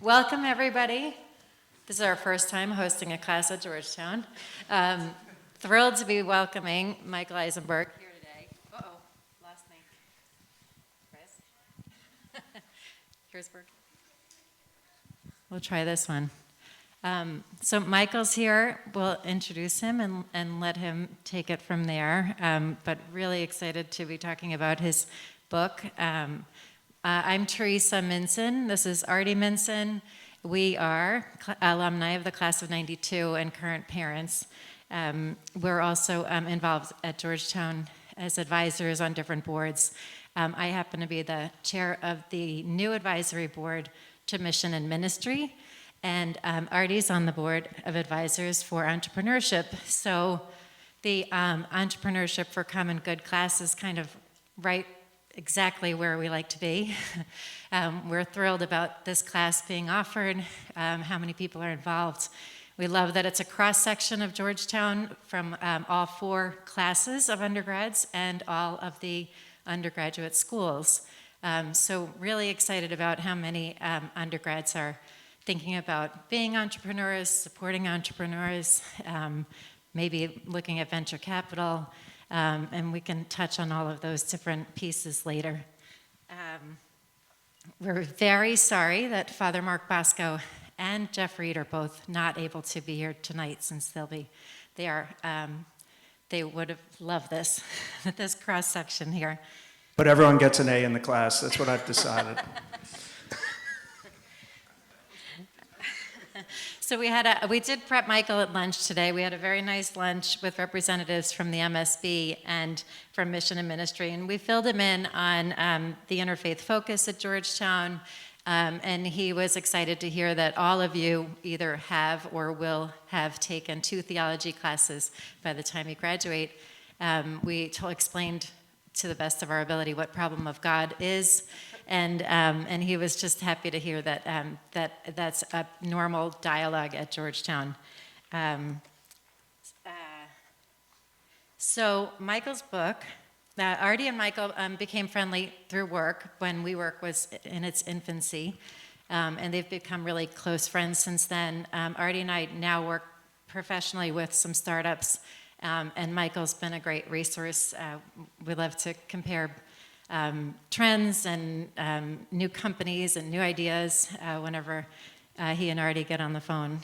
Welcome, everybody. This is our first time hosting a class at Georgetown. Thrilled to be welcoming Michael Eisenberg here today. Uh-oh, lost me. Chris? Here's Berg. We'll try this one. So Michael's here. We'll introduce him and let him take it from there. But really excited to be talking about his book. I'm Theresa Minson. This is Artie Minson. We are alumni of the class of '92 and current parents. We're also involved at Georgetown as advisors on different boards. I happen to be the chair of the new advisory board to mission and ministry, and Artie's on the board of advisors for entrepreneurship. So the entrepreneurship for common good class is kind of right exactly where we like to be. We're thrilled about this class being offered, how many people are involved. We love that it's a cross-section of Georgetown from all 4 classes of undergrads and all of the undergraduate schools. So really excited about how many undergrads are thinking about being entrepreneurs, supporting entrepreneurs, maybe looking at venture capital, and we can touch on all of those different pieces later. We're very sorry that Father Mark Bosco and Jeff Reid are both not able to be here tonight, since they would have loved this, this cross section here. But everyone gets an A in the class. That's what I've decided. So we did prep Michael at lunch today. We had a very nice lunch with representatives from the MSB and from Mission and Ministry, and we filled him in on the interfaith focus at Georgetown, and he was excited to hear that all of you either have or will have taken 2 theology classes by the time you graduate. We explained to the best of our ability what problem of God is, and he was just happy to hear that that's a normal dialogue at Georgetown. So Michael's book, Artie and Michael became friendly through work when WeWork was in its infancy, and they've become really close friends since then. Artie and I now work professionally with some startups, and Michael's been a great resource. We love to compare trends and new companies and new ideas whenever he and Artie get on the phone.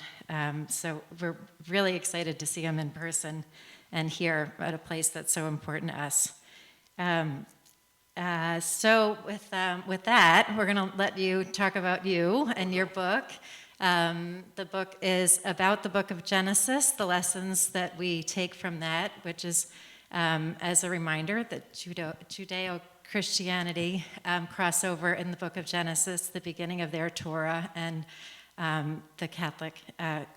So we're really excited to see him in person and here at a place that's so important to us. So with that, we're going to let you talk about you and your book. The book is about the book of Genesis, the lessons that we take from that, which is, as a reminder, that Judeo-Christianity crossover in the book of Genesis, the beginning of their Torah, and the Catholic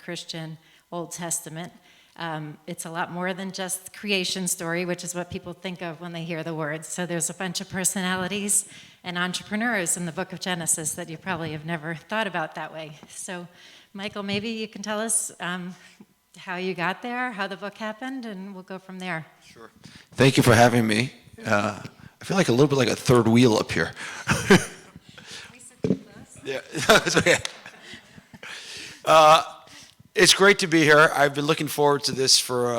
Christian Old Testament. It's a lot more than just creation story, which is what people think of when they hear the word. So there's a bunch of personalities and entrepreneurs in the book of Genesis that you probably have never thought about that way. So Michael, maybe you can tell us how you got there, how the book happened, and we'll go from there. Sure. Thank you for having me. I feel like a little bit like a third wheel up here. We sit too close. Yeah, it's okay. It's great to be here. I've been looking forward to this for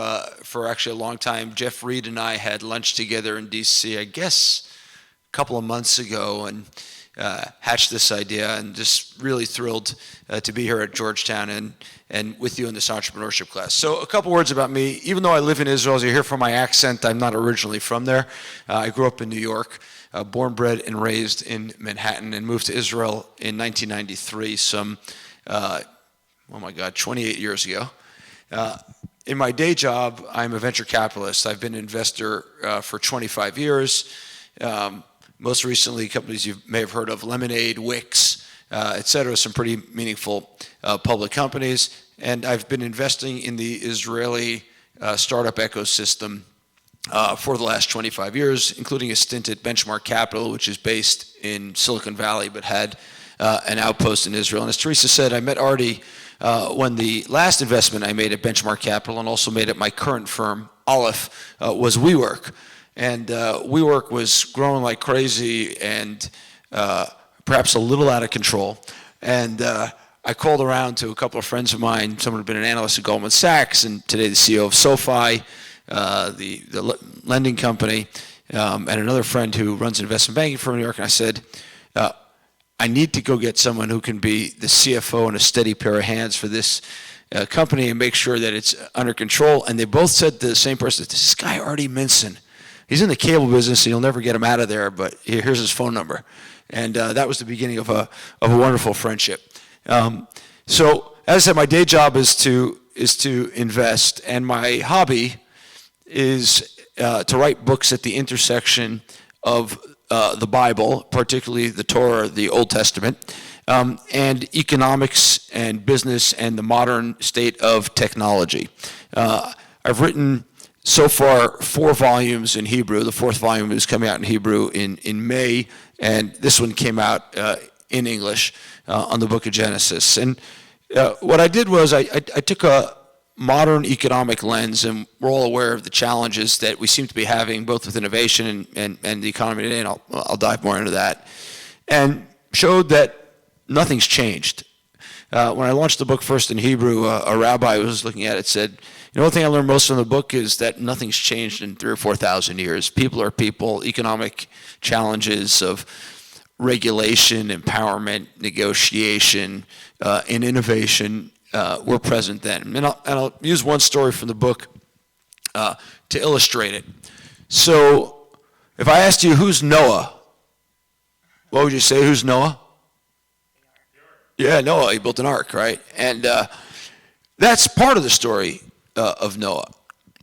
actually a long time. Jeff Reid and I had lunch together in D.C., I guess, a couple of months ago, and hatched this idea, and just really thrilled to be here at Georgetown and with you in this entrepreneurship class. So a couple words about me. Even though I live in Israel, as you hear from my accent, I'm not originally from there. I grew up in New York, born, bred, and raised in Manhattan, and moved to Israel in 1993, 28 years ago. In my day job, I'm a venture capitalist. I've been an investor for 25 years. Most recently, companies you may have heard of, Lemonade, Wix, et cetera, some pretty meaningful public companies. And I've been investing in the Israeli startup ecosystem for the last 25 years, including a stint at Benchmark Capital, which is based in Silicon Valley, but had an outpost in Israel. And as Theresa said, I met Artie when the last investment I made at Benchmark Capital, and also made at my current firm, Aleph, was WeWork. And WeWork was growing like crazy and perhaps a little out of control. And I called around to a couple of friends of mine, someone who'd been an analyst at Goldman Sachs, and today the CEO of SoFi, the lending company, and another friend who runs an investment banking firm in New York. And I said, I need to go get someone who can be the CFO and a steady pair of hands for this company and make sure that it's under control. And they both said to the same person, this guy, Artie Minson, he's in the cable business and you'll never get him out of there, but here's his phone number. And that was the beginning of a wonderful friendship. So as I said, my day job is to invest, and my hobby is to write books at the intersection of the Bible, particularly the Torah, the Old Testament, and economics and business and the modern state of technology. I've written so far 4 volumes in Hebrew. The 4th volume is coming out in Hebrew in May, and this one came out in English on the book of Genesis. And what I did was I took a modern economic lens, and we're all aware of the challenges that we seem to be having both with innovation and the economy today, and I'll dive more into that, and showed that nothing's changed. When I launched the book first in Hebrew, a rabbi who was looking at it said, the only thing I learned most from the book is that nothing's changed in 3,000 or 4,000 years. People are people. Economic challenges of regulation, empowerment, negotiation, and innovation were present then. And I'll use one story from the book to illustrate it. So if I asked you, who's Noah? What would you say? Who's Noah? Yeah, Noah. He built an ark, right? And that's part of the story of Noah.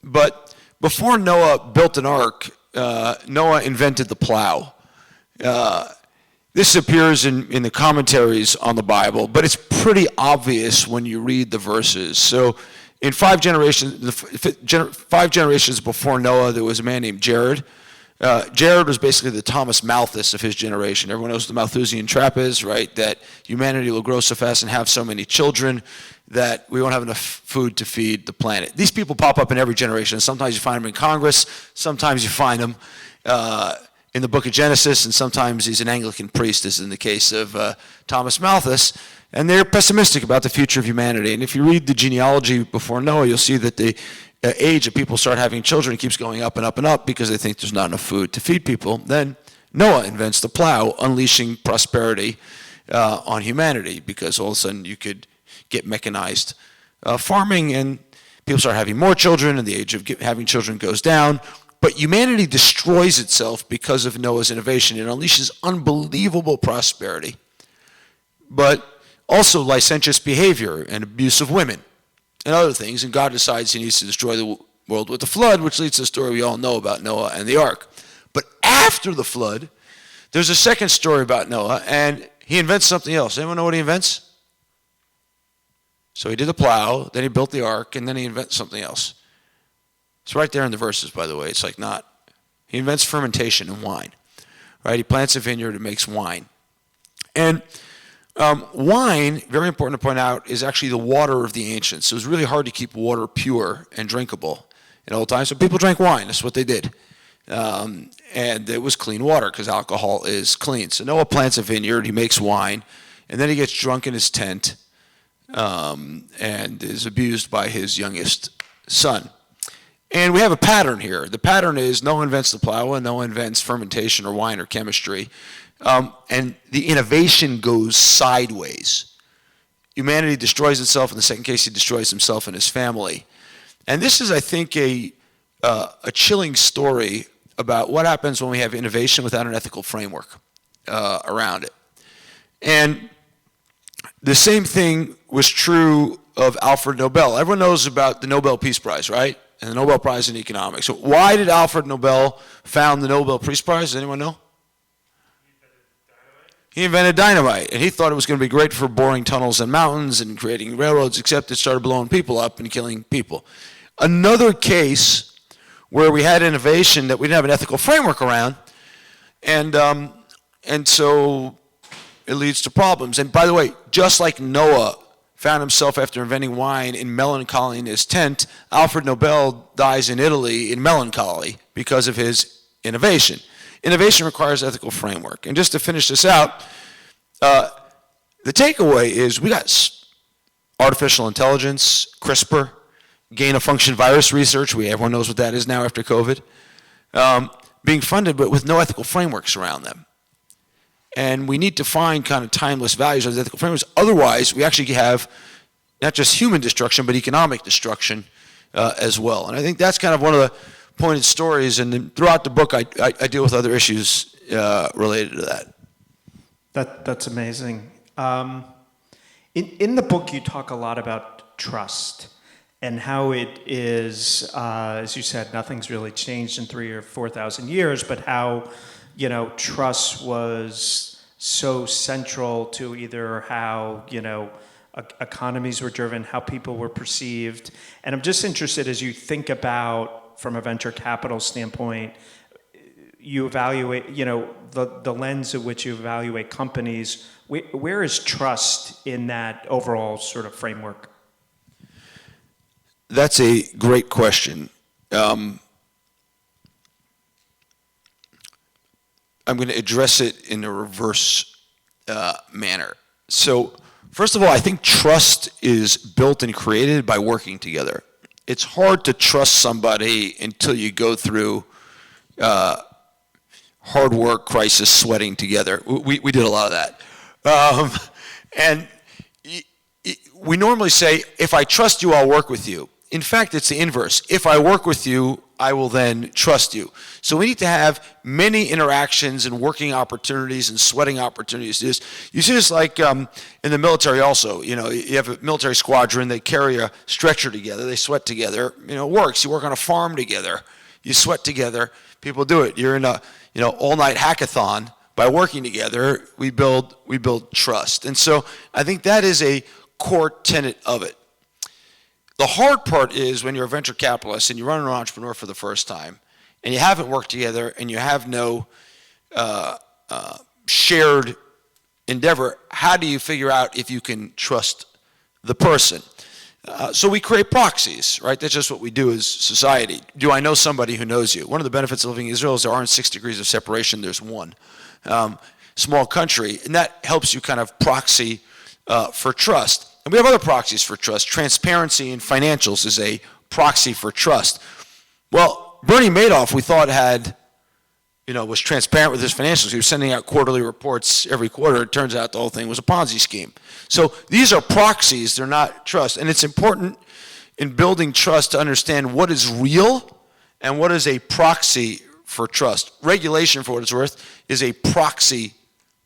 But before Noah built an ark, Noah invented the plow. This appears in the commentaries on the Bible, but it's pretty obvious when you read the verses. So in 5 generations, 5 generations before Noah, there was a man named Jared. Jared was basically the Thomas Malthus of his generation. Everyone knows the Malthusian trap is, right? That humanity will grow so fast and have so many children that we won't have enough food to feed the planet. These people pop up in every generation. Sometimes you find them in Congress. Sometimes you find them in the book of Genesis, and sometimes he's an Anglican priest, as in the case of Thomas Malthus, and they're pessimistic about the future of humanity. And if you read the genealogy before Noah, you'll see that the age of people start having children keeps going up and up and up because they think there's not enough food to feed people. Then Noah invents the plow, unleashing prosperity on humanity, because all of a sudden you could get mechanized farming, and people start having more children, and the age of having children goes down. But humanity destroys itself because of Noah's innovation. It unleashes unbelievable prosperity, but also licentious behavior and abuse of women and other things. And God decides he needs to destroy the world with the flood, which leads to the story we all know about Noah and the ark. But after the flood, there's a second story about Noah, and he invents something else. Anyone know what he invents? So he did the plow, then he built the ark, and then he invents something else. It's right there in the verses, by the way. It's like not. He invents fermentation and wine, right? He plants a vineyard and makes wine. And wine, very important to point out, is actually the water of the ancients. It was really hard to keep water pure and drinkable in old times, so people drank wine. That's what they did. And it was clean water because alcohol is clean. So Noah plants a vineyard, he makes wine, and then he gets drunk in his tent and is abused by his youngest son. And we have a pattern here. The pattern is Noah invents the plow, and Noah invents fermentation or wine or chemistry. And the innovation goes sideways. Humanity destroys itself. In the second case, he destroys himself and his family. And this is, I think, a chilling story about what happens when we have innovation without an ethical framework around it. And the same thing was true of Alfred Nobel. Everyone knows about the Nobel Peace Prize, right? And the Nobel Prize in Economics. So why did Alfred Nobel found the Nobel Peace Prize? Does anyone know? He invented dynamite, and he thought it was going to be great for boring tunnels and mountains and creating railroads, except it started blowing people up and killing people. Another case where we had innovation that we didn't have an ethical framework around, and so it leads to problems. And by the way, just like Noah found himself after inventing wine in melancholy in his tent, Alfred Nobel dies in Italy in melancholy because of his innovation. Innovation requires ethical framework. And just to finish this out, The takeaway is we got artificial intelligence, CRISPR, gain-of-function virus research. Everyone knows what that is now after COVID. Being funded, but with no ethical frameworks around them. And we need to find kind of timeless values of ethical frameworks. Otherwise, we actually have not just human destruction, but economic destruction as well. And I think that's kind of one of the pointed stories. And then throughout the book, I deal with other issues related to that. That's amazing. In the book, you talk a lot about trust and how it is, as you said, nothing's really changed in 3,000 or 4,000 years, but how, trust was so central to either how, economies were driven, how people were perceived. And I'm just interested, as you think about, from a venture capital standpoint, you evaluate, the lens at which you evaluate companies, where is trust in that overall sort of framework? That's a great question. I'm going to address it in a reverse manner. So, first of all, I think trust is built and created by working together. It's hard to trust somebody until you go through hard work, crisis, sweating together. We did a lot of that. And we normally say, if I trust you, I'll work with you. In fact, it's the inverse. If I work with you, I will then trust you. So we need to have many interactions and working opportunities and sweating opportunities. You see this like in the military also. You have a military squadron, they carry a stretcher together, they sweat together. It works. You work on a farm together, you sweat together, people do it. You're in a all-night hackathon. By working together, we build trust. And so I think that is a core tenet of it. The hard part is when you're a venture capitalist and you run an entrepreneur for the first time and you haven't worked together and you have no shared endeavor, how do you figure out if you can trust the person? So we create proxies, right? That's just what we do as society. Do I know somebody who knows you? One of the benefits of living in Israel is there aren't 6 degrees of separation, there's one. Small country, and that helps you kind of proxy for trust. And we have other proxies for trust. Transparency in financials is a proxy for trust. Well, Bernie Madoff, we thought was transparent with his financials. He was sending out quarterly reports every quarter. It turns out the whole thing was a Ponzi scheme. So these are proxies, they're not trust. And it's important in building trust to understand what is real and what is a proxy for trust. Regulation, for what it's worth, is a proxy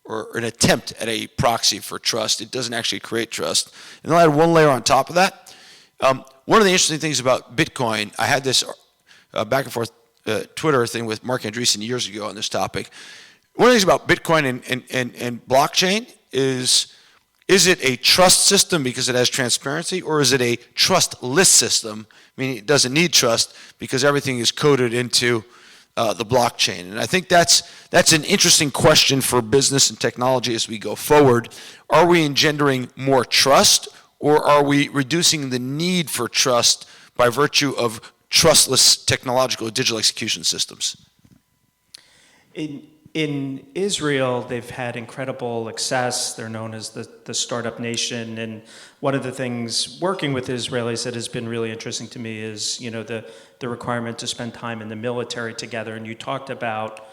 or an attempt at a proxy for trust. It doesn't actually create trust. And I'll add one layer on top of that. One of the interesting things about Bitcoin, I had this back and forth Twitter thing with Mark Andreessen years ago on this topic. One of the things about Bitcoin and blockchain is it a trust system because it has transparency, or is it a trustless system, meaning it doesn't need trust because everything is coded into the blockchain? And I think that's an interesting question for business and technology as we go forward. Are we engendering more trust, or are we reducing the need for trust by virtue of trustless technological digital execution systems? In Israel, they've had incredible success. They're known as the startup nation. And one of the things working with Israelis that has been really interesting to me is, the requirement to spend time in the military together. And you talked about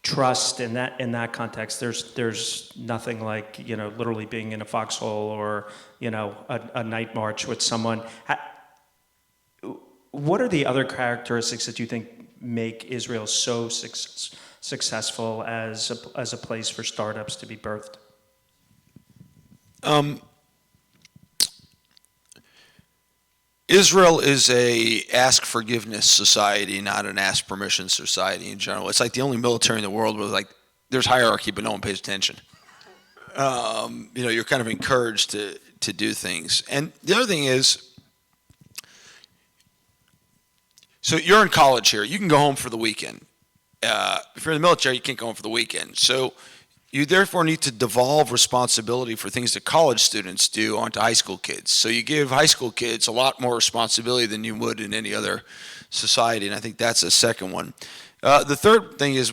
trust in that context. There's nothing like, literally being in a foxhole or, a night march with someone. What are the other characteristics that you think make Israel so successful as a place for startups to be birthed? Israel is a ask forgiveness society, not an ask permission society in general. It's like the only military in the world where there's hierarchy, but no one pays attention. You're kind of encouraged to do things. And the other thing is, so you're in college here. You can go home for the weekend. If you're in the military, you can't go home for the weekend. So you therefore need to devolve responsibility for things that college students do onto high school kids. So you give high school kids a lot more responsibility than you would in any other society, and I think that's a second one. The third thing is,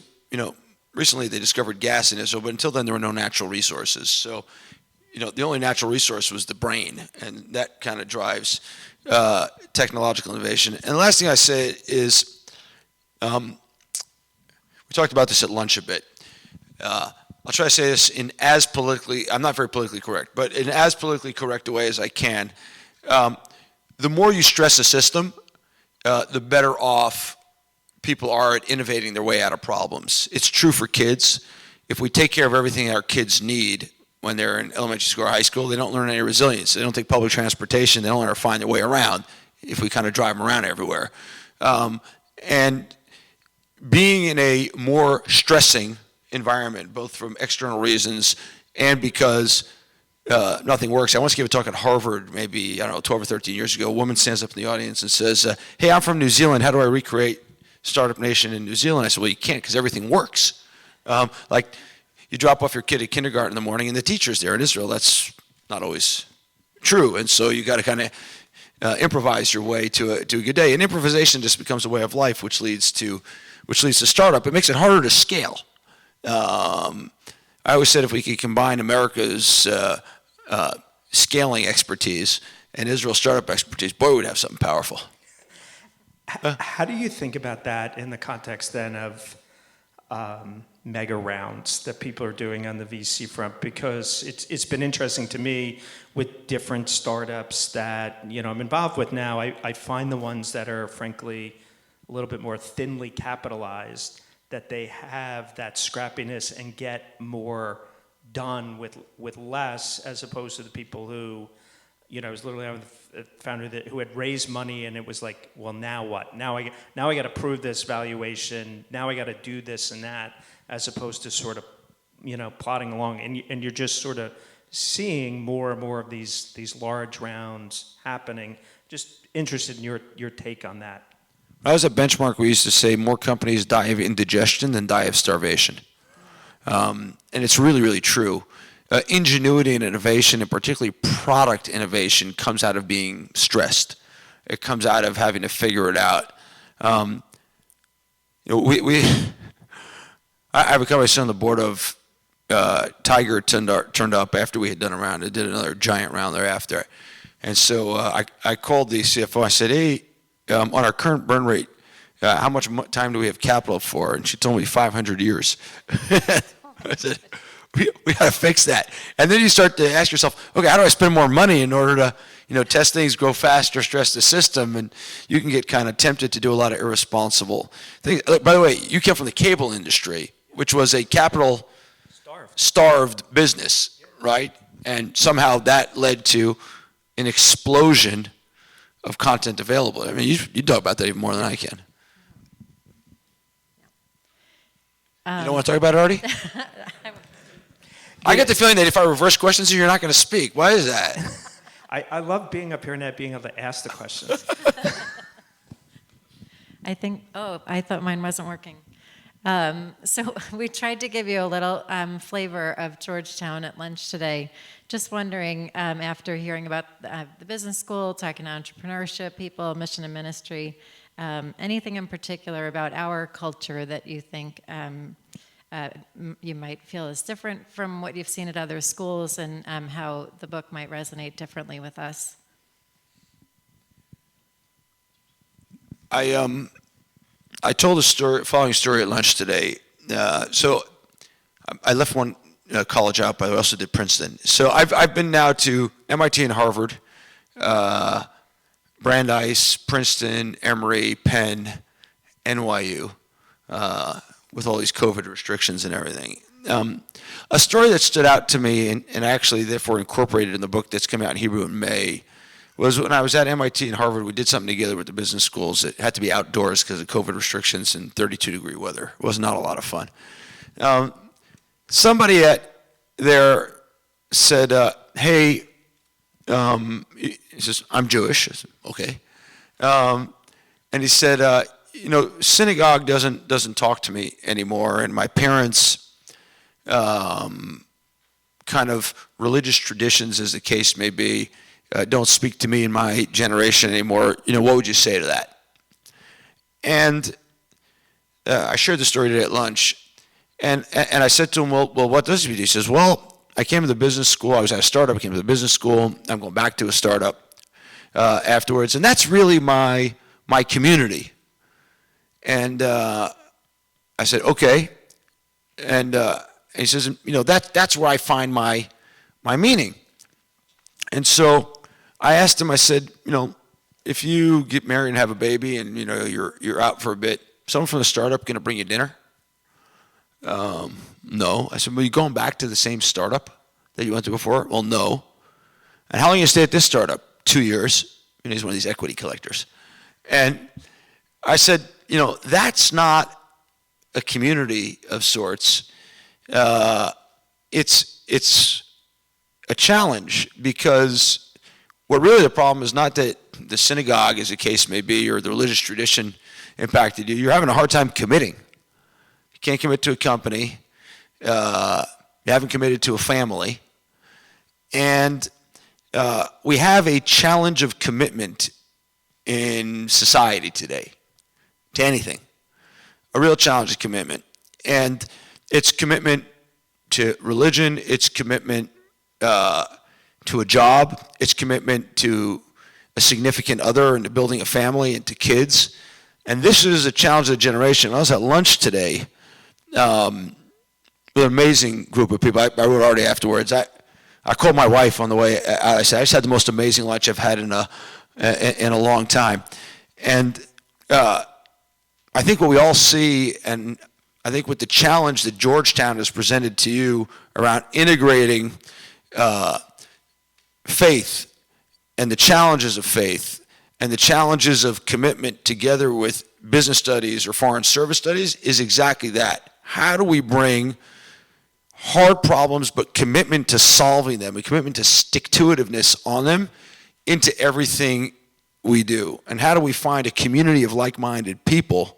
recently they discovered gas in Israel, but until then there were no natural resources. So the only natural resource was the brain, and that kind of drives technological innovation. And the last thing I say is, we talked about this at lunch a bit. I'll try to say this in as politically, I'm not very politically correct, but in as politically correct a way as I can. The more you stress a system, the better off people are at innovating their way out of problems. It's true for kids. If we take care of everything our kids need when they're in elementary school or high school, they don't learn any resilience. They don't take public transportation. They don't learn how to find their way around if we kind of drive them around everywhere. And being in a more stressing environment, both from external reasons and because nothing works. I once gave a talk at Harvard, maybe, 12 or 13 years ago. A woman stands up in the audience and says, hey, I'm from New Zealand. How do I recreate Startup Nation in New Zealand? I said, well, you can't, because everything works. Like, you drop off your kid at kindergarten in the morning and the teacher's there. In Israel, that's not always true. And so you got to kind of improvise your way to a good day. And improvisation just becomes a way of life, which leads to startup. It makes it harder to scale. I always said if we could combine America's scaling expertise and Israel's startup expertise, boy, we'd have something powerful. How do you think about that in the context then of mega rounds that people are doing on the VC front? Because it's been interesting to me with different startups that I'm involved with now. I find the ones that are frankly a little bit more thinly capitalized, that they have that scrappiness and get more done with less, as opposed to the people who, I was literally on a founder who had raised money, and it was like, well, now what? Now I got to prove this valuation. Now I got to do this and that, as opposed to sort of, plodding along. And you're just sort of seeing more and more of these large rounds happening. Just interested in your take on that. When I was at Benchmark, we used to say more companies die of indigestion than die of starvation. And it's really, really true. Ingenuity and innovation, and particularly product innovation, comes out of being stressed. It comes out of having to figure it out. I have a company I sit on the board of. Tiger turned up after we had done a round. It did another giant round thereafter. And so I called the CFO. I said, hey, on our current burn rate, how much time do we have capital for? And she told me 500 years. I said, we got to fix that. And then you start to ask yourself, okay, how do I spend more money in order to, test things, grow faster, stress the system? And you can get kind of tempted to do a lot of irresponsible things. By the way, you came from the cable industry, which was a capital starved business, right? And somehow that led to an explosion of content available. I mean, you talk about that even more than I can. You don't want to talk about it, Artie? I get the feeling that if I reverse questions, you're not going to speak. Why is that? I love being up here and not being able to ask the questions. I thought mine wasn't working. So we tried to give you a little flavor of Georgetown at lunch today. Just wondering, after hearing about the business school, talking to entrepreneurship people, mission and ministry, anything in particular about our culture that you think you might feel is different from what you've seen at other schools, and how the book might resonate differently with us? I told following story at lunch today. So I left one college out, but I also did Princeton. So I've been now to MIT and Harvard, Brandeis, Princeton, Emory, Penn, NYU, with all these COVID restrictions and everything. A story that stood out to me, and actually therefore incorporated in the book that's coming out in Hebrew in May, was when I was at MIT and Harvard. We did something together with the business schools. It had to be outdoors because of COVID restrictions and 32-degree weather. It was not a lot of fun. Somebody there said, hey, he says, I'm Jewish. I said, okay. And he said, synagogue doesn't talk to me anymore, and my parents' kind of religious traditions, as the case may be, don't speak to me in my generation anymore. What would you say to that? And I shared the story today at lunch, and I said to him, well, what does it mean? He says, well, I came to the business school. I was at a startup. I came to the business school. I'm going back to a startup afterwards. And that's really my community. And I said, okay. And he says, that's where I find my meaning. And so I asked him, I said, if you get married and have a baby and, you're out for a bit, someone from the startup going to bring you dinner? No. I said, well, you going back to the same startup that you went to before? Well, no. And how long are you stay at this startup? 2 years. He's one of these equity collectors. And I said, that's not a community of sorts. It's a challenge, because what really the problem is not that the synagogue, as the case may be, or the religious tradition impacted you. You're having a hard time committing. You can't commit to a company. You haven't committed to a family. And we have a challenge of commitment in society today to anything. A real challenge of commitment. And it's commitment to religion, it's commitment to a job, it's commitment to a significant other and to building a family and to kids. And this is a challenge of the generation. I was at lunch today with an amazing group of people. I wrote Artie afterwards. I called my wife on the way out. I said, I just had the most amazing lunch I've had in a long time. And I think what we all see, and I think with the challenge that Georgetown has presented to you around integrating faith and the challenges of faith and the challenges of commitment together with business studies or foreign service studies is exactly that. How do we bring hard problems but commitment to solving them, a commitment to stick-to-itiveness on them into everything we do? And how do we find a community of like-minded people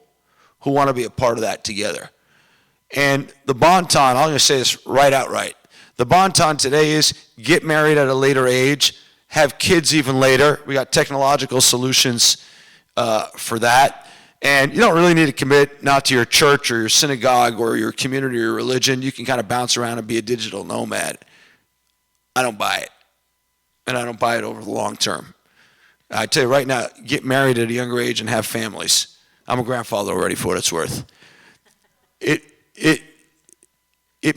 who want to be a part of that together? And the bon ton, I'm going to say this right outright, the bon ton today is get married at a later age, have kids even later. We got technological solutions for that. And you don't really need to commit not to your church or your synagogue or your community or your religion. You can kind of bounce around and be a digital nomad. I don't buy it. And I don't buy it over the long term. I tell you right now, get married at a younger age and have families. I'm a grandfather already, for what it's worth. It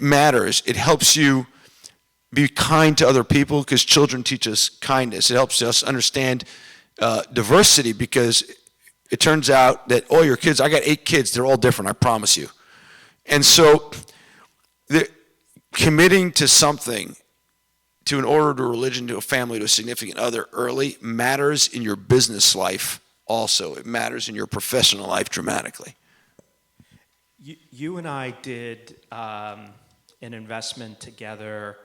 matters. It helps you be kind to other people because children teach us kindness. It helps us understand diversity, because it turns out that all your kids, I got 8 kids, they're all different, I promise you. And so committing to something, to an order, to a religion, to a family, to a significant other early matters in your business life also. It matters in your professional life dramatically. You and I did an investment together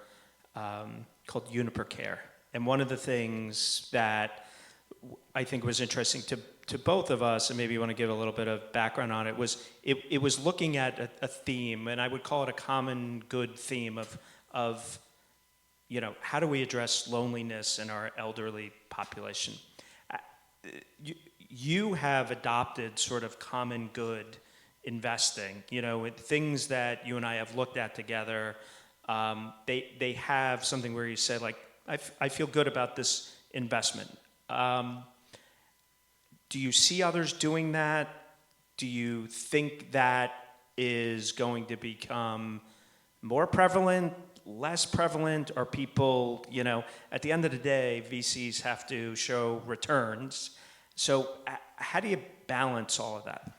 called Care. And one of the things that I think was interesting to both of us, and maybe you want to give a little bit of background on it, was it was looking at a theme, and I would call it a common good theme of how do we address loneliness in our elderly population? You have adopted sort of common good investing, things that you and I have looked at together. They have something where you say, like, I feel good about this investment. Do you see others doing that? Do you think that is going to become more prevalent, less prevalent? Are people, at the end of the day, VCs have to show returns. So how do you balance all of that?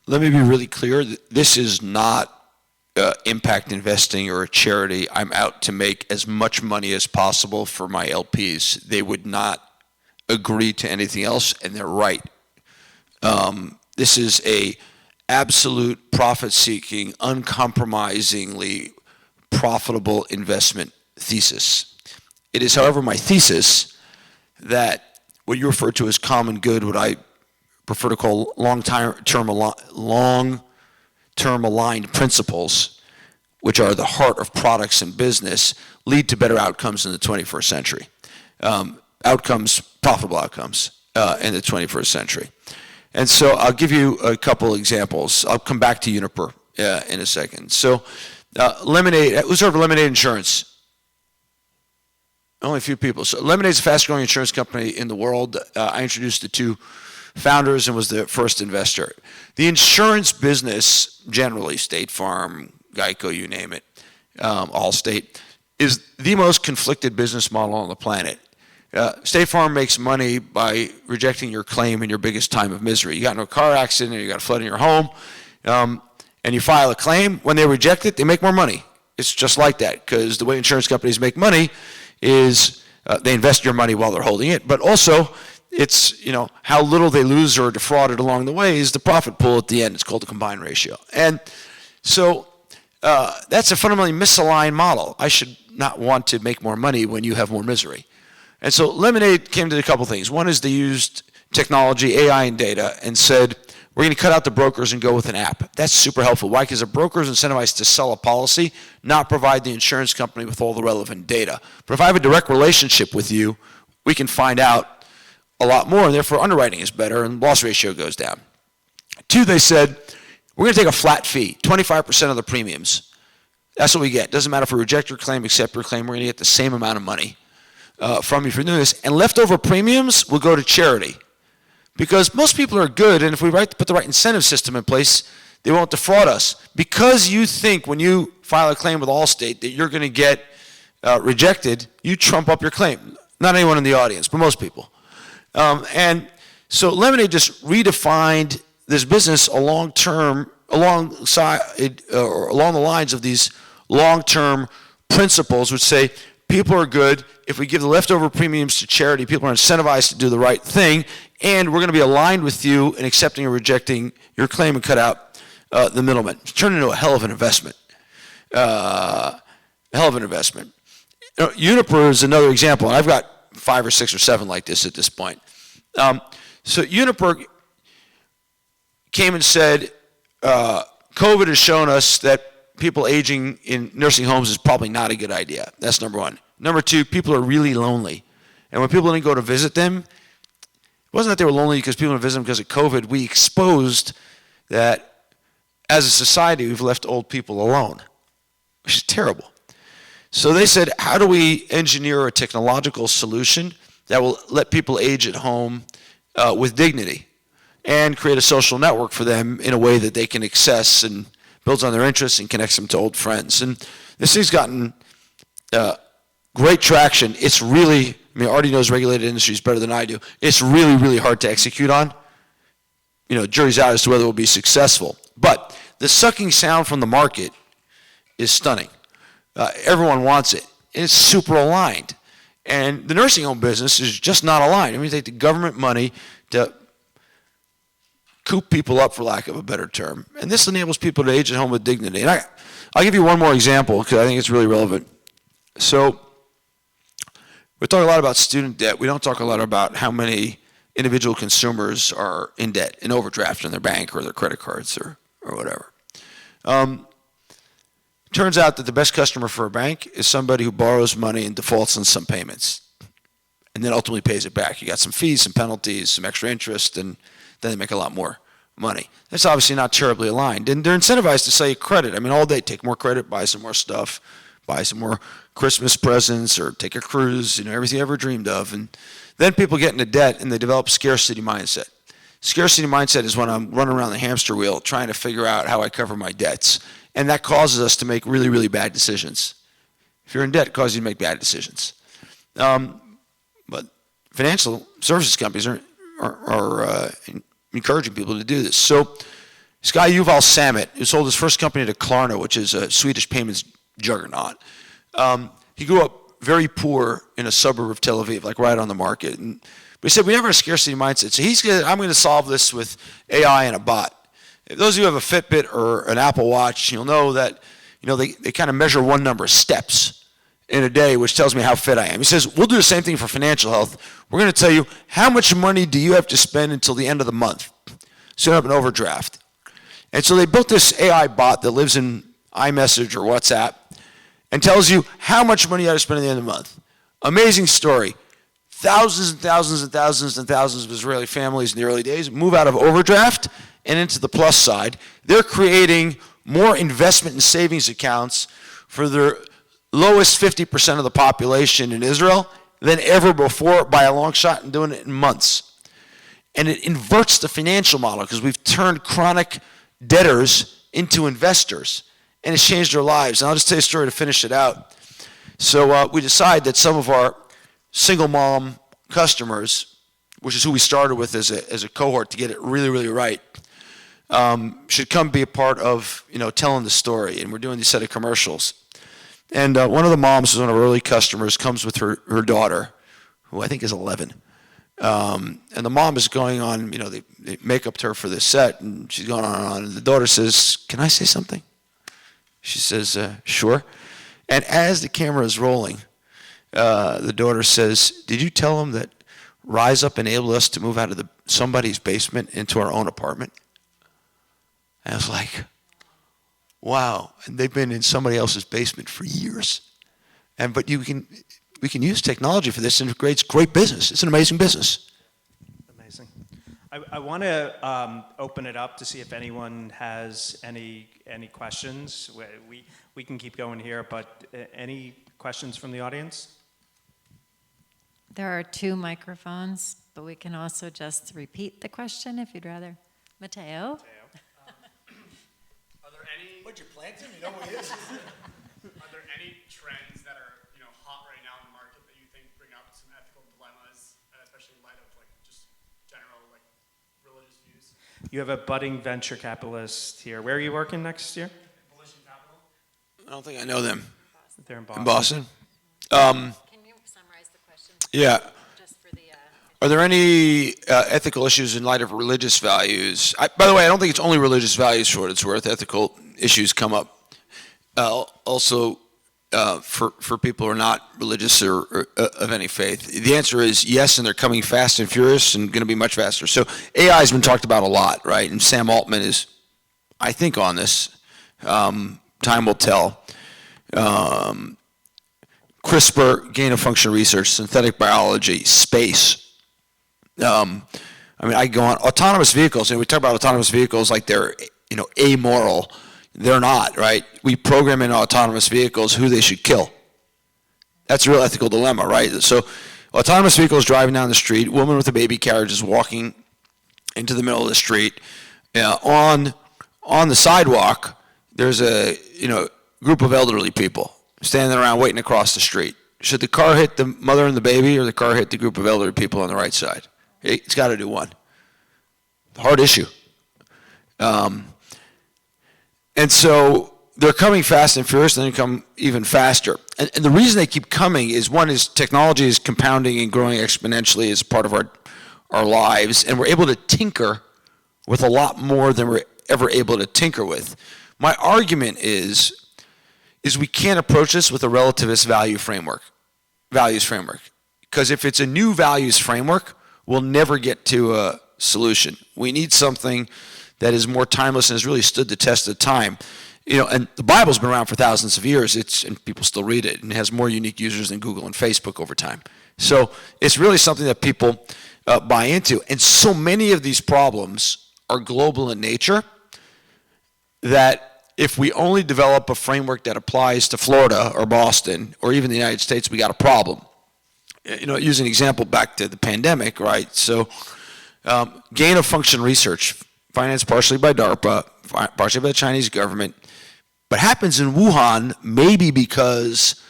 Let me be really clear. This is not impact investing or a charity. I'm out to make as much money as possible for my LPs. They would not agree to anything else, and they're right. This is a absolute profit-seeking, uncompromisingly profitable investment thesis. It is, however, my thesis that what you refer to as common good, what I prefer to call long-term aligned principles, which are the heart of products and business, lead to better outcomes in the 21st century. Profitable outcomes in the 21st century. And so I'll give you a couple examples. I'll come back to Uniper in a second. So Lemonade, who's heard of Lemonade Insurance? Only a few people. So Lemonade's the fastest growing insurance company in the world. I introduced the two founders and was the first investor. The insurance business, generally, State Farm, Geico, you name it, Allstate, is the most conflicted business model on the planet. State Farm makes money by rejecting your claim in your biggest time of misery. You got in a car accident, or you got a flood in your home, and you file a claim. When they reject it, they make more money. It's just like that, because the way insurance companies make money is they invest your money while they're holding it, but also it's, how little they lose or defrauded along the way is the profit pool at the end. It's called the combined ratio. And so that's a fundamentally misaligned model. I should not want to make more money when you have more misery. And so Lemonade came to a couple things. One is they used technology, AI, and data, and said, we're going to cut out the brokers and go with an app. That's super helpful. Why? Because a broker is incentivized to sell a policy, not provide the insurance company with all the relevant data. But if I have a direct relationship with you, we can find out a lot more, and therefore underwriting is better and loss ratio goes down. Two, they said, we're going to take a flat fee, 25% of the premiums. That's what we get. Doesn't matter if we reject your claim, accept your claim, we're going to get the same amount of money from you for doing this. And leftover premiums will go to charity. Because most people are good, and if we put the right incentive system in place, they won't defraud us. Because you think when you file a claim with Allstate that you're going to get rejected, you trump up your claim. Not anyone in the audience, but most people. And so Lemonade just redefined this business along the lines of these long-term principles, which say people are good. If we give the leftover premiums to charity, people are incentivized to do the right thing, and we're going to be aligned with you in accepting or rejecting your claim and cut out the middleman. It's turned into a hell of an investment. Uniper is another example, and I've got 5 or 6 or 7 like this at this point. So Uniper came and said, COVID has shown us that people aging in nursing homes is probably not a good idea. That's number one. Number two, people are really lonely. And when people didn't go to visit them, it wasn't that they were lonely because people didn't visit them because of COVID. We exposed that as a society, we've left old people alone, which is terrible. So they said, how do we engineer a technological solution that will let people age at home with dignity and create a social network for them in a way that they can access and builds on their interests and connects them to old friends. And this thing's gotten great traction. It's really, Artie knows regulated industries better than I do. It's really, really hard to execute on. Jury's out as to whether it will be successful. But the sucking sound from the market is stunning. Everyone wants it. And it's super aligned. And the nursing home business is just not aligned. You take the government money to coop people up, for lack of a better term. And this enables people to age at home with dignity. And I'll give you one more example because I think it's really relevant. So we talk a lot about student debt. We don't talk a lot about how many individual consumers are in debt, in overdraft in their bank or their credit cards or whatever. Turns out that the best customer for a bank is somebody who borrows money and defaults on some payments and then ultimately pays it back. You got some fees, some penalties, some extra interest, and then they make a lot more money. That's obviously not terribly aligned. And they're incentivized to sell you credit. All day, take more credit, buy some more stuff, buy some more Christmas presents, or take a cruise, everything you ever dreamed of. And then people get into debt and they develop scarcity mindset. Scarcity mindset is when I'm running around the hamster wheel trying to figure out how I cover my debts. And that causes us to make really, really bad decisions. If you're in debt, it causes you to make bad decisions. But financial services companies are encouraging people to do this. So this guy, Yuval Sammet, who sold his first company to Klarna, which is a Swedish payments juggernaut, he grew up very poor in a suburb of Tel Aviv, like right on the market. But he said, we never had a scarcity mindset. So I'm going to solve this with AI and a bot. If those of you who have a Fitbit or an Apple Watch, you'll know that they kind of measure one number, steps, in a day, which tells me how fit I am. He says, we'll do the same thing for financial health. We're going to tell you how much money do you have to spend until the end of the month. So you don't have an overdraft. And so they built this AI bot that lives in iMessage or WhatsApp and tells you how much money you have to spend at the end of the month. Amazing story. Thousands and thousands and thousands and thousands of Israeli families in the early days move out of overdraft and into the plus side. They're creating more investment in savings accounts for their lowest 50% of the population in Israel than ever before by a long shot, and doing it in months. And it inverts the financial model because we've turned chronic debtors into investors, and it's changed their lives. And I'll just tell you a story to finish it out. So we decided that some of our single mom customers, which is who we started with as a cohort to get it really, really right, should come be a part of, telling the story. And we're doing these set of commercials. And one of the moms, who's one of our early customers, comes with her daughter, who I think is 11. And the mom is going on, they make up to her for this set, and she's going on and on. And the daughter says, "Can I say something?" She says, "Sure." And as the camera is rolling, the daughter says, "Did you tell him that Rise Up enabled us to move out of somebody's basement into our own apartment?" And I was like, wow. And they've been in somebody else's basement for years. But we can use technology for this, and it creates great business. It's an amazing business. Amazing. I want to open it up to see if anyone has any questions. We can keep going here, but any questions from the audience? There are 2 microphones, but we can also just repeat the question if you'd rather. Mateo? Are there any? Would you plant him? You know who he is. Are there any trends that are hot right now in the market that you think bring up some ethical dilemmas, especially in light of just general religious views? You have a budding venture capitalist here. Where are you working next year? Volition Capital. I don't think I know them. They're in In Boston. Boston? Can you summarize the question? Yeah. Just for the... Are there any ethical issues in light of religious values? By the way, I don't think it's only religious values for what it's worth. Ethical issues come up also for people who are not religious or of any faith. The answer is yes, and they're coming fast and furious and going to be much faster. So AI has been talked about a lot, right? And Sam Altman is, I think, on this. Time will tell. CRISPR, gain-of-function research, synthetic biology, space. I go on autonomous vehicles, and we talk about autonomous vehicles like they're, amoral. They're not, right? We program in autonomous vehicles who they should kill. That's a real ethical dilemma, right? So autonomous vehicles driving down the street, woman with a baby carriage is walking into the middle of the street. On the sidewalk, there's a, group of elderly people standing around waiting to cross the street. Should the car hit the mother and the baby, or the car hit the group of elderly people on the right side? It's got to do one. Hard issue. And so they're coming fast and furious, and they come even faster. And the reason they keep coming is, one is technology is compounding and growing exponentially as part of our lives, and we're able to tinker with a lot more than we're ever able to tinker with. My argument is we can't approach this with a relativist values framework. Because if it's a new values framework, we'll never get to a solution. We need something that is more timeless and has really stood the test of time. And the Bible's been around for thousands of years, and people still read it, and it has more unique users than Google and Facebook over time. So it's really something that people buy into. And so many of these problems are global in nature that if we only develop a framework that applies to Florida or Boston or even the United States, we got a problem. Use an example back to the pandemic, right? So gain-of-function research, financed partially by DARPA, partially by the Chinese government, but happens in Wuhan maybe because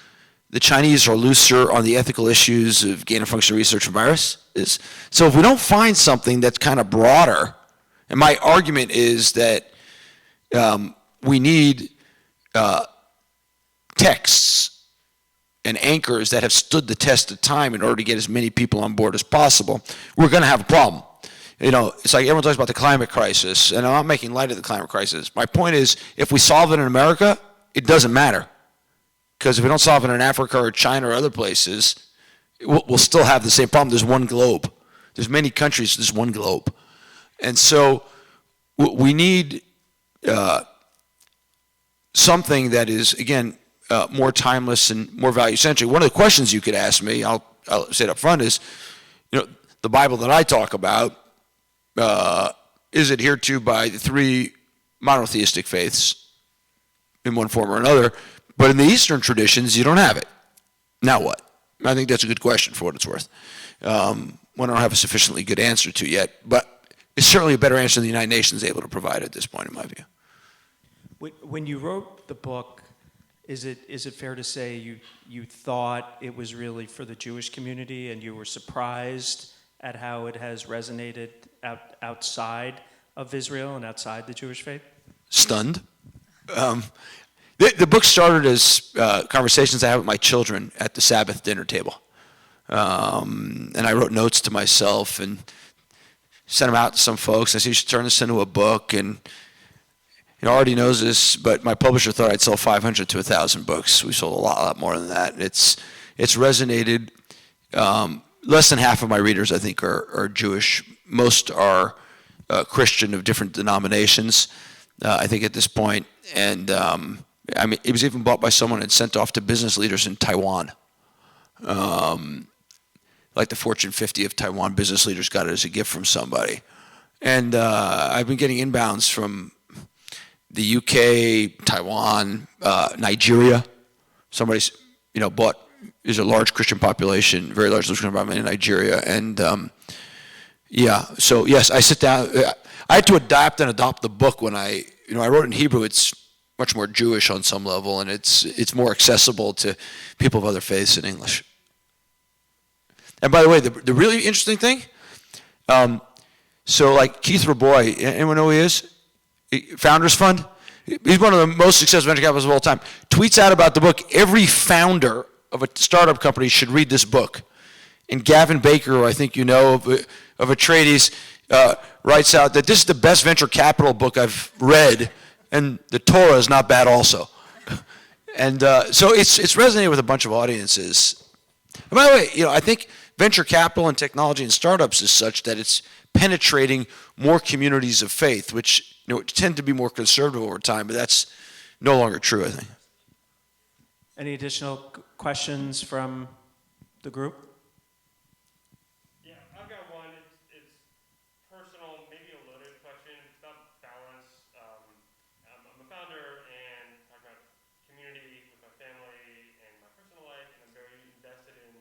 the Chinese are looser on the ethical issues of gain-of-function research for viruses. So if we don't find something that's kind of broader, and my argument is that we need texts and anchors that have stood the test of time in order to get as many people on board as possible, we're going to have a problem. It's like everyone talks about the climate crisis, and I'm not making light of the climate crisis. My point is, if we solve it in America, it doesn't matter. Because if we don't solve it in Africa or China or other places, we'll still have the same problem. There's one globe. There's many countries, there's one globe. And so we need something that is, again, more timeless and more value-centric. One of the questions you could ask me, I'll say it up front, is, the Bible that I talk about is adhered to by the 3 monotheistic faiths, in one form or another. But in the Eastern traditions, you don't have it. Now what? I think that's a good question for what it's worth. One I don't have a sufficiently good answer to yet, but it's certainly a better answer than the United Nations is able to provide at this point, in my view. When you wrote the book, is it fair to say you thought it was really for the Jewish community, and you were surprised at how it has resonated outside of Israel and outside the Jewish faith? Stunned. The book started as conversations I had with my children at the Sabbath dinner table. And I wrote notes to myself and sent them out to some folks. I said, you should turn this into a book. And Artie knows this, but my publisher thought I'd sell 500 to 1,000 books. We sold a lot more than that. It's resonated. Less than half of my readers, I think, are Jewish. Most are Christian of different denominations, I think, at this point. And I mean, it was even bought by someone and sent off to business leaders in Taiwan. Like the Fortune 50 of Taiwan business leaders got it as a gift from somebody. And I've been getting inbounds from the UK, Taiwan, Nigeria. Somebody's, bought, there's a large Christian population, very large Christian population in Nigeria. And so yes, I sit down. I had to adapt and adopt the book when I wrote it in Hebrew. It's much more Jewish on some level, and it's more accessible to people of other faiths in English. And by the way, the really interesting thing, so like Keith Rabois, anyone know who he is? Founders Fund. He's one of the most successful venture capitalists of all time. Tweets out about the book. Every founder of a startup company should read this book. And Gavin Baker, who I think you know of Atreides, writes out that this is the best venture capital book I've read, and the Torah is not bad also. And so it's resonated with a bunch of audiences. And by the way, I think venture capital and technology and startups is such that it's penetrating more communities of faith, which tend to be more conservative over time, but that's no longer true, I think. Any additional questions from the group? Yeah, I've got one. It's personal, maybe a loaded question. It's about balance. I'm a founder and talk about community with my family and my personal life, and I'm very invested in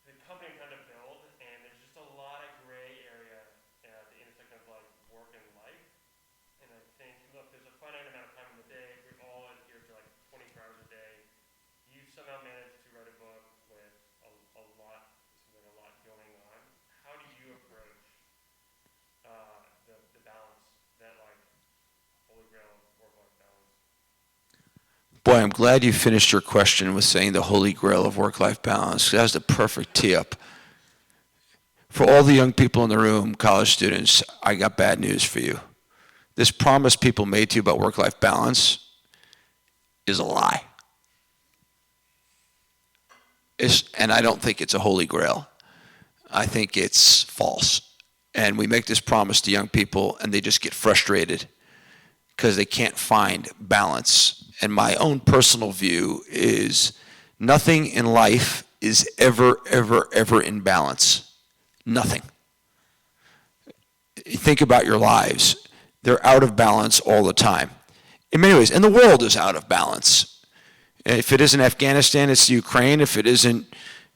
the company I'm trying to build, and there's just a lot of gray area at the intersection of like work and life. And I think, look, there's a finite amount of time in the day. We all adhere to like 24 hours a day. You've somehow managed to write a book with a lot going on. How do you approach the balance, that like holy grail of work-life balance? Boy, I'm glad you finished your question with saying the holy grail of work-life balance. That was the perfect tee-up. For all the young people in the room, college students, I got bad news for you. This promise people made to you about work-life balance is a lie. And I don't think it's a holy grail. I think it's false. And we make this promise to young people, and they just get frustrated because they can't find balance. And my own personal view is nothing in life is ever, ever, ever in balance. Nothing. Think about your lives. They're out of balance all the time. In many ways. And the world is out of balance. If it isn't Afghanistan, it's Ukraine. If it isn't,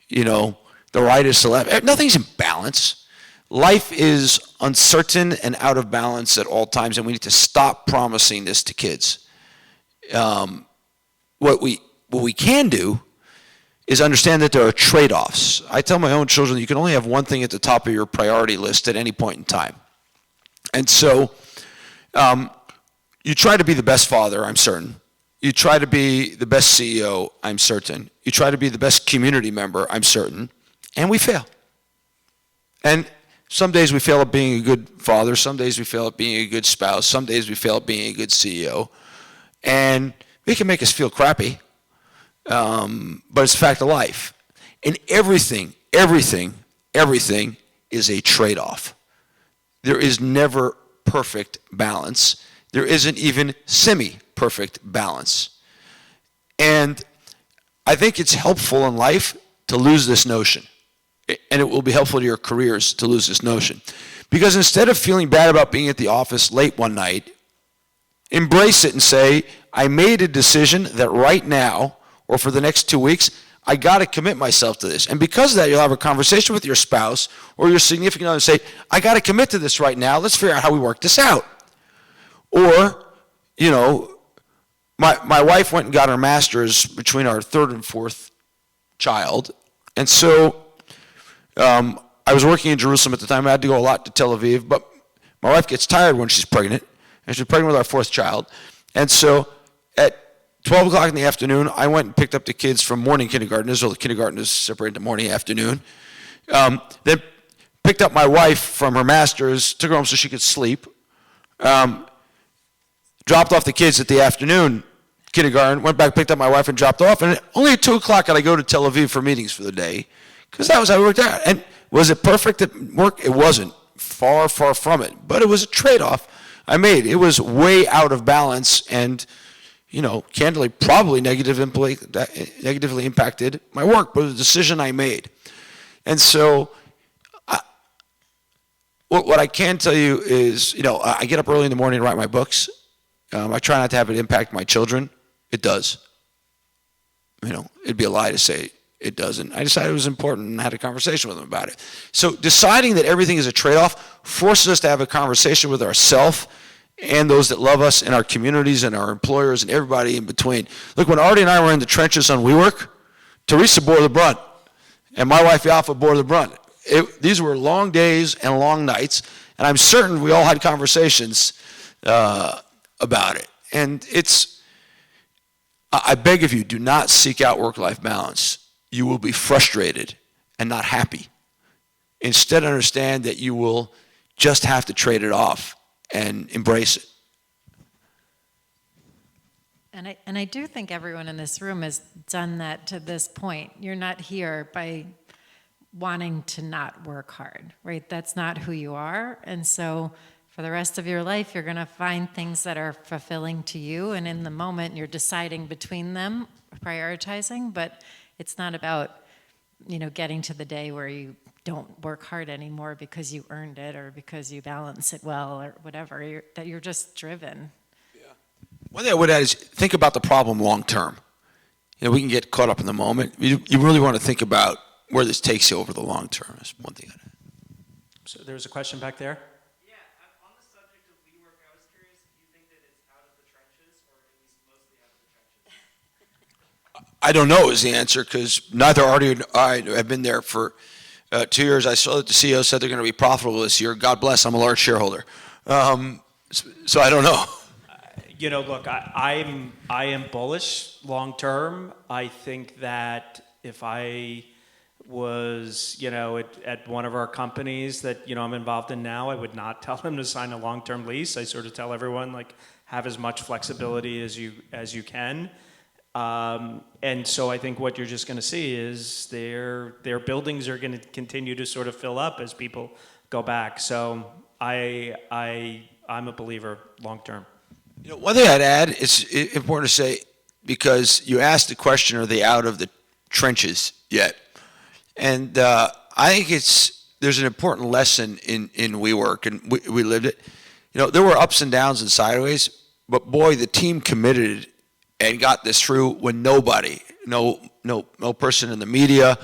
the right is to left. Nothing's in balance. Life is uncertain and out of balance at all times, and we need to stop promising this to kids. What we can do is understand that there are trade-offs. I tell my own children, you can only have one thing at the top of your priority list at any point in time. And so you try to be the best father, I'm certain. You try to be the best CEO, I'm certain. You try to be the best community member, I'm certain. And we fail. And some days we fail at being a good father. Some days we fail at being a good spouse. Some days we fail at being a good CEO. And it can make us feel crappy. But it's a fact of life. And everything is a trade-off. There is never perfect balance. There isn't even semi-perfect balance. And I think it's helpful in life to lose this notion. And it will be helpful to your careers to lose this notion. Because instead of feeling bad about being at the office late one night, embrace it and say, I made a decision that right now, or for the next 2 weeks, I got to commit myself to this. And because of that, you'll have a conversation with your spouse or your significant other and say, I got to commit to this right now. Let's figure out how we work this out. Or, you know, my wife went and got her master's between our third and fourth child. And so I was working in Jerusalem at the time. I had to go a lot to Tel Aviv. But my wife gets tired when she's pregnant. And she's pregnant with our fourth child. And so at 12 o'clock in the afternoon, I went and picked up the kids from morning kindergarten. So the kindergarten is separated into morning and afternoon. Then picked up my wife from her master's, took her home so she could sleep. Dropped off the kids at the afternoon kindergarten, went back, picked up my wife and dropped off. And only at 2 o'clock did I go to Tel Aviv for meetings for the day, because that was how it worked out. And was it perfect at work? It wasn't. Far, far from it. But it was a trade-off I made. It was way out of balance and, you know, candidly, probably negatively impacted my work, but it was a decision I made. And so what I can tell you is, you know, I get up early in the morning to write my books. I try not to have it impact my children. It does. You know, it'd be a lie to say it doesn't. I decided it was important and had a conversation with them about it. So deciding that everything is a trade-off forces us to have a conversation with ourselves and those that love us and our communities and our employers and everybody in between. Look, when Artie and I were in the trenches on WeWork, Theresa bore the brunt, and my wife Yaffa bore the brunt. These were long days and long nights, and I'm certain we all had conversations about it. And I beg of you, do not seek out work-life balance. You will be frustrated and not happy. Instead, understand that you will just have to trade it off and embrace it. And I do think everyone in this room has done that to this point. You're not here by wanting to not work hard, right? That's not who you are. And so for the rest of your life, you're going to find things that are fulfilling to you. And in the moment, you're deciding between them, prioritizing. But it's not about, you know, getting to the day where you don't work hard anymore because you earned it or because you balance it well or whatever, that you're just driven. Yeah. One thing I would add is think about the problem long term. You know, we can get caught up in the moment. You really want to think about where this takes you over the long term. That's one thing I'd add. So there was a question back there. Yeah, on the subject of WeWork, I was curious if you think that it's out of the trenches or at least mostly out of the trenches. I don't know is the answer, because neither Artie nor I have been there for 2 years. I saw that the CEO said they're going to be profitable this year. God bless, I'm a large shareholder. So I don't know. You know, look, I am bullish long term. I think that if I was, you know, at one of our companies that, you know, I'm involved in now, I would not tell them to sign a long-term lease. I sort of tell everyone, like, have as much flexibility as you can. And so I think what you're just going to see is their buildings are going to continue to sort of fill up as people go back. So I'm a believer long term. You know, one thing I'd add, it's important to say, because you asked the question, are they out of the trenches yet? And I think there's an important lesson in WeWork, and we lived it. You know, there were ups and downs and sideways, but boy, the team committed and got this through when nobody, no person in the media,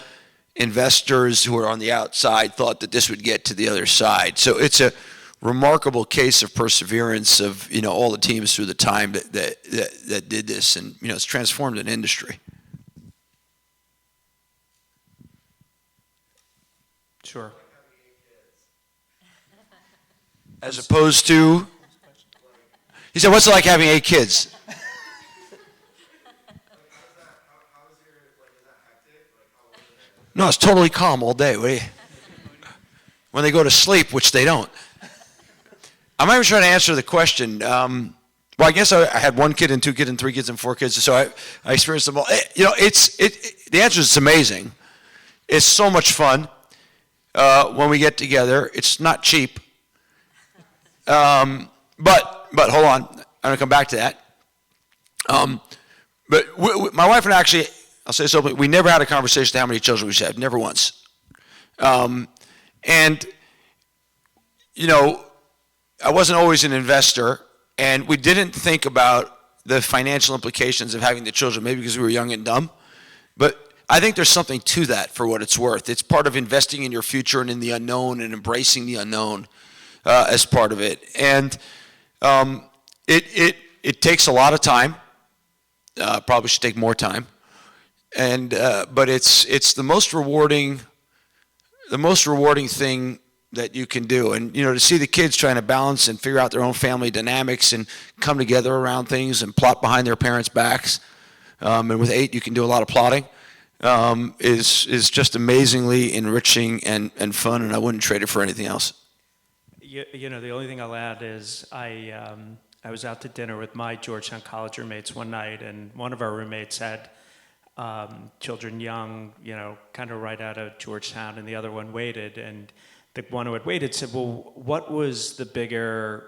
investors who are on the outside thought that this would get to the other side. So it's a remarkable case of perseverance of, you know, all the teams through the time that did this, and, you know, it's transformed an industry. Sure. As opposed to, he said, what's it like having 8 kids? No, it's totally calm all day. When they go to sleep, which they don't. I'm not even trying to answer the question. Well, I guess I had 1 kid and 2 kids and 3 kids and 4 kids, so I experienced them all. You know, the answer is it's amazing. It's so much fun when we get together. It's not cheap. But hold on, I'm going to come back to that. But my wife and I actually, I'll say so, we never had a conversation how many children we should have, never once. And, you know, I wasn't always an investor, and we didn't think about the financial implications of having the children, maybe because we were young and dumb. But I think there's something to that for what it's worth. It's part of investing in your future and in the unknown and embracing the unknown as part of it. And it takes a lot of time. Probably should take more time. And but it's the most rewarding thing that you can do. And to see the kids trying to balance and figure out their own family dynamics and come together around things and plot behind their parents' backs. And with 8, you can do a lot of plotting. Is just amazingly enriching and fun, and I wouldn't trade it for anything else. The only thing I'll add is I was out to dinner with my Georgetown college roommates one night, and one of our roommates had children young, kind of right out of Georgetown, and the other one waited. And the one who had waited said, "Well, what was the biggest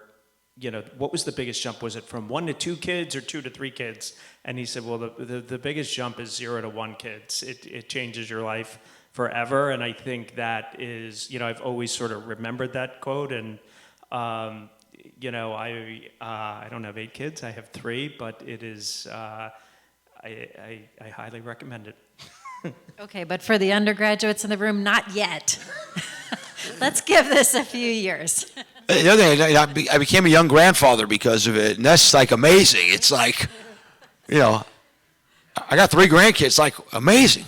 jump? Was it from 1 to 2 kids or 2 to 3 kids?" And he said, "Well, the biggest jump is 0 to 1 kids. It changes your life forever." And I think that is, I've always sort of remembered that quote. And I don't have 8 kids. I have 3, but it is. I highly recommend it. Okay, but for the undergraduates in the room, not yet. Let's give this a few years. The other thing, I became a young grandfather because of it, and that's like amazing. It's like, I got 3 grandkids, like amazing.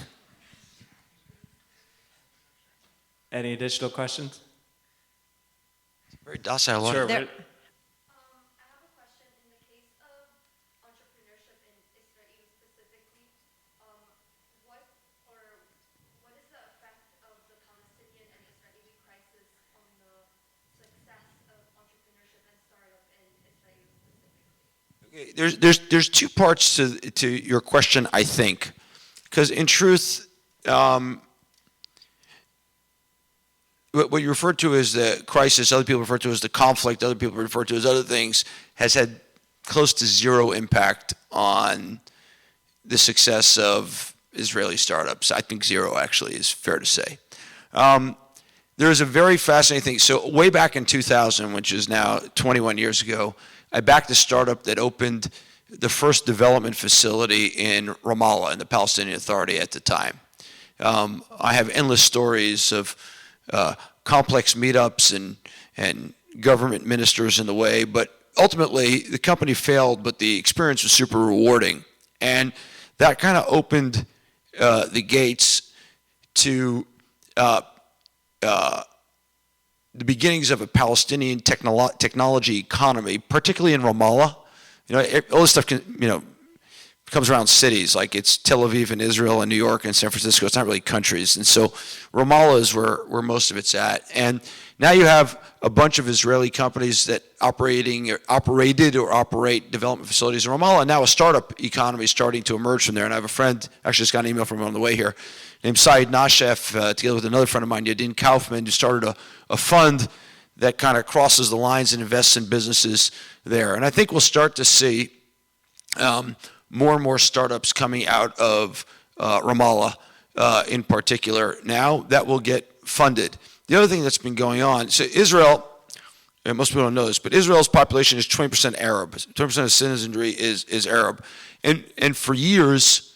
Any additional questions? Very docile. Sure. There- I have a question. In the case of entrepreneurship in Israel specifically, what is the effect of the Palestinian and Israeli crisis on the success of entrepreneurship and startup in Israel specifically? Okay, there's 2 parts to your question, I think, because in truth, what you refer to as the crisis, other people refer to as the conflict, other people refer to as other things, has had close to 0 impact on the success of Israeli startups. I think 0 actually is fair to say. There is a very fascinating thing. So way back in 2000, which is now 21 years ago, I backed a startup that opened the first development facility in Ramallah, in the Palestinian Authority at the time. I have endless stories of complex meetups and government ministers in the way, but ultimately the company failed, but the experience was super rewarding. And that kind of opened the gates to the beginnings of a Palestinian technology economy, particularly in Ramallah. All this stuff comes around cities, like it's Tel Aviv and Israel and New York and San Francisco. It's not really countries. And so Ramallah is where most of it's at. And now you have a bunch of Israeli companies that operated or operate development facilities in Ramallah. And now a startup economy is starting to emerge from there. And I have a friend, actually just got an email from him on the way here, named Saeed Nashef, together with another friend of mine, Yadin Kaufman, who started a fund that kind of crosses the lines and invests in businesses there. And I think we'll start to see more and more startups coming out of Ramallah in particular now that will get funded. The other thing that's been going on, so Israel, and most people don't know this, but Israel's population is 20% Arab. 20% of citizenry is Arab. And for years,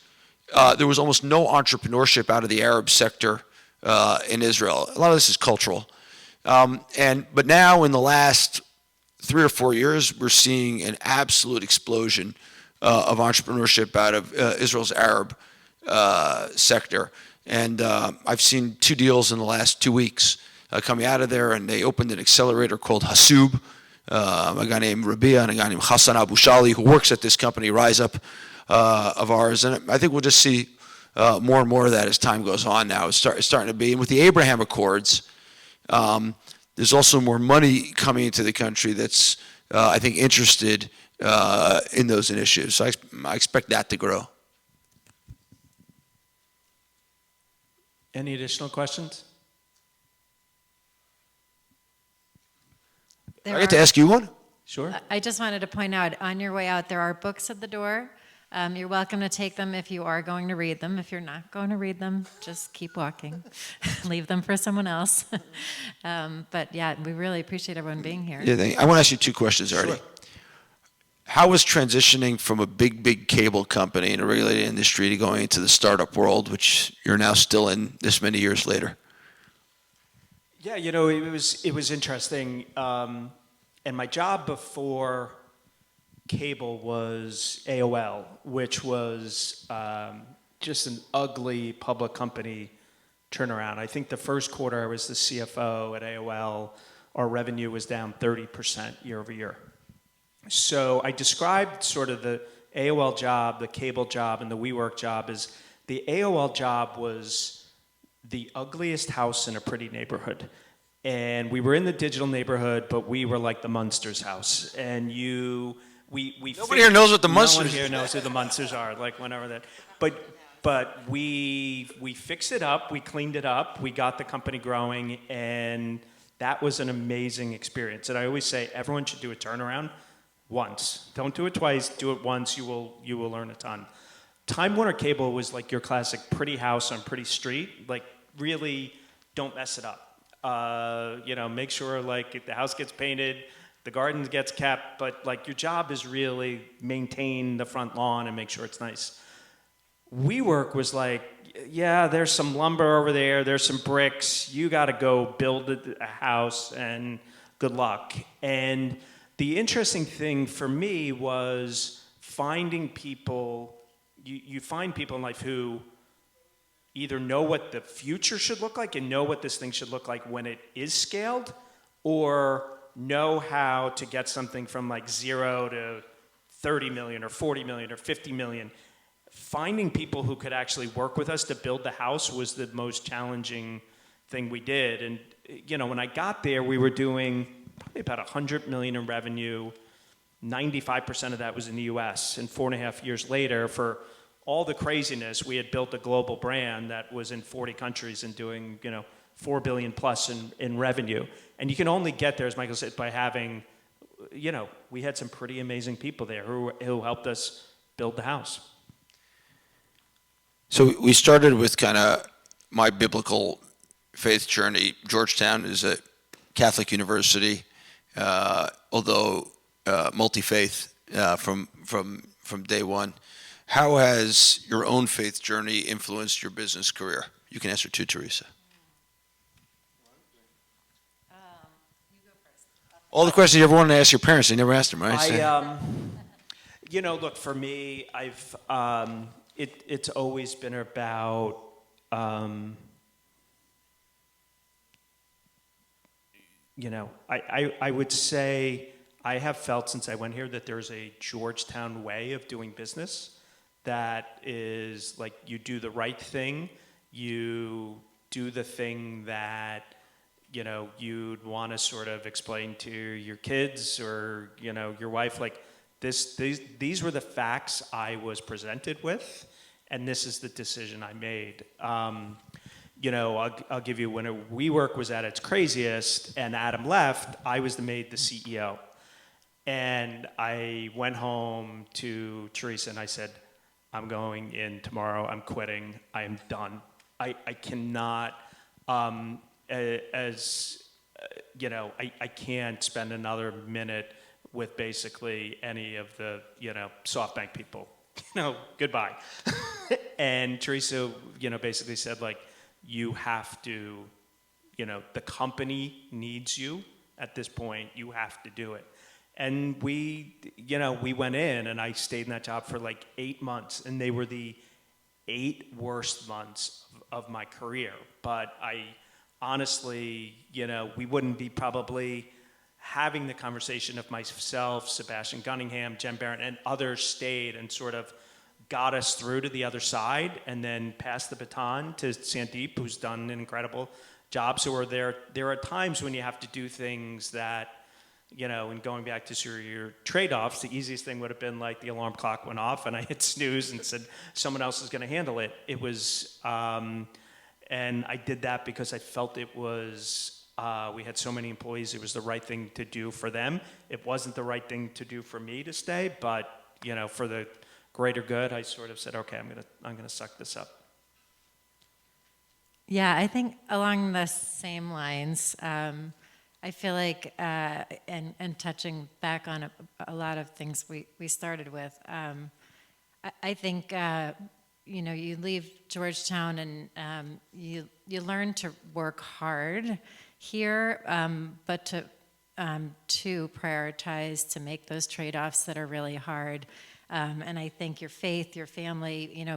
there was almost no entrepreneurship out of the Arab sector in Israel. A lot of this is cultural. But now in the last 3 or 4 years, we're seeing an absolute explosion of entrepreneurship out of Israel's Arab sector. And I've seen 2 deals in the last 2 weeks coming out of there, and they opened an accelerator called Hasub, a guy named Rabia and a guy named Hassan Abu Shali, who works at this company, Rise Up, of ours. And I think we'll just see more and more of that as time goes on now. It's starting to be. And with the Abraham Accords, there's also more money coming into the country that's, I think, interested in those initiatives. So I expect that to grow. Any additional questions? I get to ask you one? Sure. I just wanted to point out, on your way out, there are books at the door. You're welcome to take them if you are going to read them. If you're not going to read them, just keep walking. Leave them for someone else. But yeah, we really appreciate everyone being here. Yeah, I want to ask you 2 questions, Artie. Sure. How was transitioning from a big cable company in a regulated industry to going into the startup world, which you're now still in this many years later? Yeah, it was interesting. And my job before cable was AOL, which was just an ugly public company turnaround. I think the first quarter I was the CFO at AOL. Our revenue was down 30% year over year. So I described sort of the AOL job, the cable job, and the WeWork job as the AOL job was the ugliest house in a pretty neighborhood. And we were in the digital neighborhood, but we were like the Munsters house. And Nobody here knows what the Munsters No one here knows who the Munsters are, like whenever that. But we fixed it up, we cleaned it up, we got the company growing, and that was an amazing experience. And I always say everyone should do a turnaround once. Don't do it twice, do it once, you will learn a ton. Time Warner Cable was like your classic pretty house on pretty street. Like really don't mess it up. Make sure like the house gets painted, the garden gets kept, but like your job is really maintain the front lawn and make sure it's nice. WeWork was like, yeah, there's some lumber over there, there's some bricks, you gotta go build a house and good luck. And the interesting thing for me was finding people, you find people in life who either know what the future should look like and know what this thing should look like when it is scaled, or know how to get something from like 0 to 30 million or 40 million or 50 million. Finding people who could actually work with us to build the house was the most challenging thing we did. And when I got there, we were doing probably about 100 million in revenue. 95% of that was in the US. And 4.5 years later, for all the craziness, we had built a global brand that was in 40 countries and doing, 4 billion plus in revenue. And you can only get there, as Michael said, by having, we had some pretty amazing people there who helped us build the house. So we started with kind of my biblical faith journey. Georgetown is a Catholic university, although multi-faith from day one. How has your own faith journey influenced your business career? You can answer too, Theresa. You go first. All the questions you ever wanted to ask your parents, you never asked them, right? Look, for me, it's always been about, I would say I have felt since I went here that there's a Georgetown way of doing business that is like you do the right thing, you do the thing that you'd want to sort of explain to your kids or your wife, like these were the facts I was presented with, and this is the decision I made. I'll give you, when WeWork was at its craziest and Adam left, I was made the CEO. And I went home to Theresa and I said, I'm going in tomorrow, I'm quitting, I am done. I cannot, I can't spend another minute with basically any of the, SoftBank people. Goodbye. And Theresa, basically said, like, you have to, the company needs you at this point, you have to do it. And we went in and I stayed in that job for like 8 months, and they were the 8 worst months of my career. But I honestly, we wouldn't be probably having the conversation if myself, Sebastian Gunningham, Jen Barrett, and others stayed and sort of got us through to the other side and then passed the baton to Sandeep, who's done an incredible job. So there are times when you have to do things that, and going back to sort of your trade-offs, the easiest thing would have been like the alarm clock went off and I hit snooze and said, someone else is going to handle it. It was, and I did that because I felt it was, we had so many employees, it was the right thing to do for them. It wasn't the right thing to do for me to stay, but, for the greater good, I sort of said, okay, I'm gonna suck this up. Yeah, I think along the same lines, I feel like, and touching back on a lot of things we started with, I think, you leave Georgetown and you learn to work hard here, but to prioritize, to make those trade-offs that are really hard. And I think your faith, your family,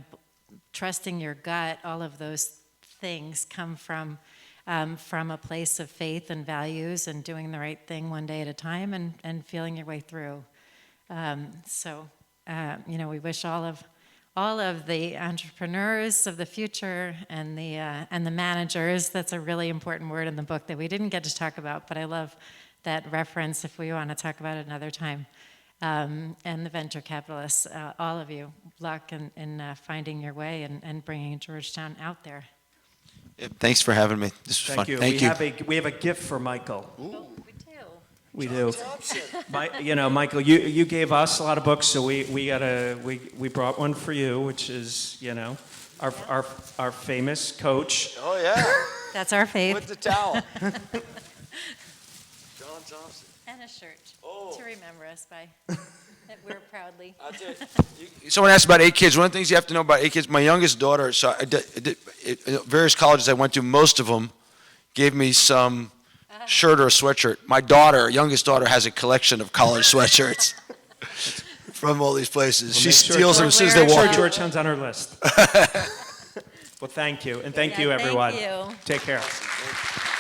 trusting your gut, all of those things come from a place of faith and values and doing the right thing one day at a time and feeling your way through. We wish all of the entrepreneurs of the future and the managers, that's a really important word in the book that we didn't get to talk about, but I love that reference if we want to talk about it another time. And the venture capitalists, all of you, luck in finding your way and bringing Georgetown out there. Yeah, thanks for having me. This was Thank fun. you. Thank you. We have a gift for Michael. Oh, We we do. do. Michael, you gave us a lot of books, so we brought one for you, which is our famous coach. Oh, yeah. That's our faith. With the towel. John Thompson. And a shirt Oh. to remember us by. That we're proudly. I'll tell you. Someone asked about 8 kids. One of the things you have to know about 8 kids, my youngest daughter, so various colleges I went to, most of them gave me some shirt or a sweatshirt. My daughter, youngest daughter, has a collection of college sweatshirts from all these places. She steals them as soon as they Make sure walk in. Georgetown's on her list. Well, thank you, and thank you, Thank everyone. you. Take care. Thank you.